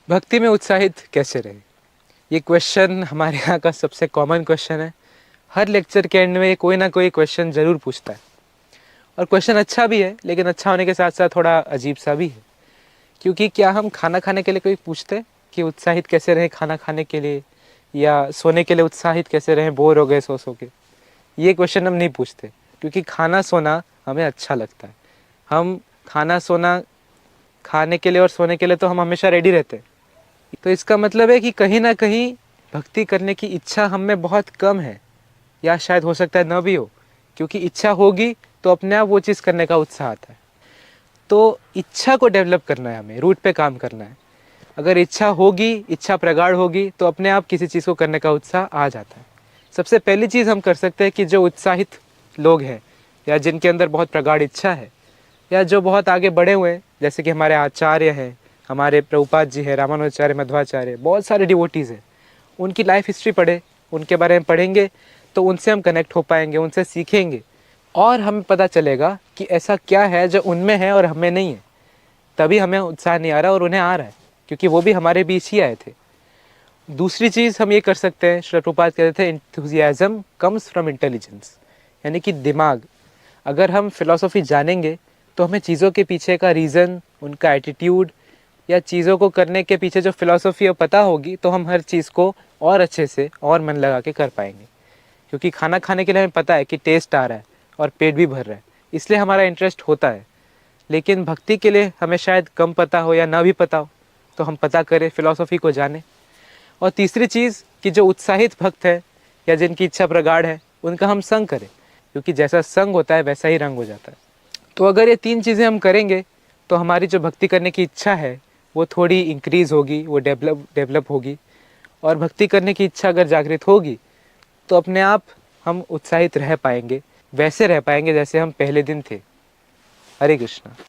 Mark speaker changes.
Speaker 1: भक्ति में उत्साहित कैसे रहे? ये क्वेश्चन हमारे यहाँ का सबसे कॉमन क्वेश्चन है। हर लेक्चर के एंड में कोई ना कोई क्वेश्चन ज़रूर पूछता है और क्वेश्चन अच्छा भी है, लेकिन अच्छा होने के साथ साथ थोड़ा अजीब सा भी है। क्योंकि क्या हम खाना खाने के लिए कोई पूछते हैं कि उत्साहित कैसे रहें खाना खाने के लिए, या सोने के लिए उत्साहित कैसे रहें बोर हो गए सो के? ये क्वेश्चन हम नहीं पूछते, क्योंकि खाना सोना हमें अच्छा लगता है। हम खाना सोना खाने के लिए और सोने के लिए तो हम हमेशा रेडी रहते हैं। तो इसका मतलब है कि कहीं ना कहीं भक्ति करने की इच्छा हम में बहुत कम है, या शायद हो सकता है न भी हो। क्योंकि इच्छा होगी तो अपने आप वो चीज़ करने का उत्साह आता है। तो इच्छा को डेवलप करना है, हमें रूट पे काम करना है। अगर इच्छा होगी, इच्छा प्रगाढ़ होगी, तो अपने आप किसी चीज़ को करने का उत्साह आ जाता है। सबसे पहली चीज़ हम कर सकते हैं कि जो उत्साहित लोग हैं, या जिनके अंदर बहुत प्रगाढ़ इच्छा है, या जो बहुत आगे बढ़े हुए हैं, जैसे कि हमारे आचार्य हैं, हमारे प्रभुपाद जी हैं, रामानुजाचार्य, मध्वाचार्य, बहुत सारे डिवोटीज़ हैं। उनकी लाइफ हिस्ट्री पढ़े, उनके बारे में पढ़ेंगे तो उनसे हम कनेक्ट हो पाएंगे, उनसे सीखेंगे और हमें पता चलेगा कि ऐसा क्या है जो उनमें है और हमें नहीं है। तभी हमें उत्साह नहीं आ रहा और उन्हें आ रहा है, क्योंकि वो भी हमारे बीच ही आए थे। दूसरी चीज़ हम ये कर सकते हैं, श्री प्रभुपाद कहते थे एंथुजियाज्म कम्स फ्रॉम इंटेलिजेंस, यानी कि दिमाग। अगर हम फिलॉसफी जानेंगे तो हमें चीज़ों के पीछे का रीज़न, उनका एटीट्यूड, या चीज़ों को करने के पीछे जो फिलॉसफी है पता होगी, तो हम हर चीज़ को और अच्छे से और मन लगा के कर पाएंगे। क्योंकि खाना खाने के लिए हमें पता है कि टेस्ट आ रहा है और पेट भी भर रहा है, इसलिए हमारा इंटरेस्ट होता है। लेकिन भक्ति के लिए हमें शायद कम पता हो या ना भी पता हो, तो हम पता करें, फिलॉसफी को जानें। और तीसरी चीज़ कि जो उत्साहित भक्त है या जिनकी इच्छा प्रगाढ़ है, उनका हम संग करें, क्योंकि जैसा संग होता है वैसा ही रंग हो जाता है। तो अगर ये तीन चीज़ें हम करेंगे तो हमारी जो भक्ति करने की इच्छा है वो थोड़ी इंक्रीज़ होगी, वो डेवलप होगी। और भक्ति करने की इच्छा अगर जागृत होगी तो अपने आप हम उत्साहित रह पाएंगे, वैसे रह पाएंगे जैसे हम पहले दिन थे। हरे कृष्णा।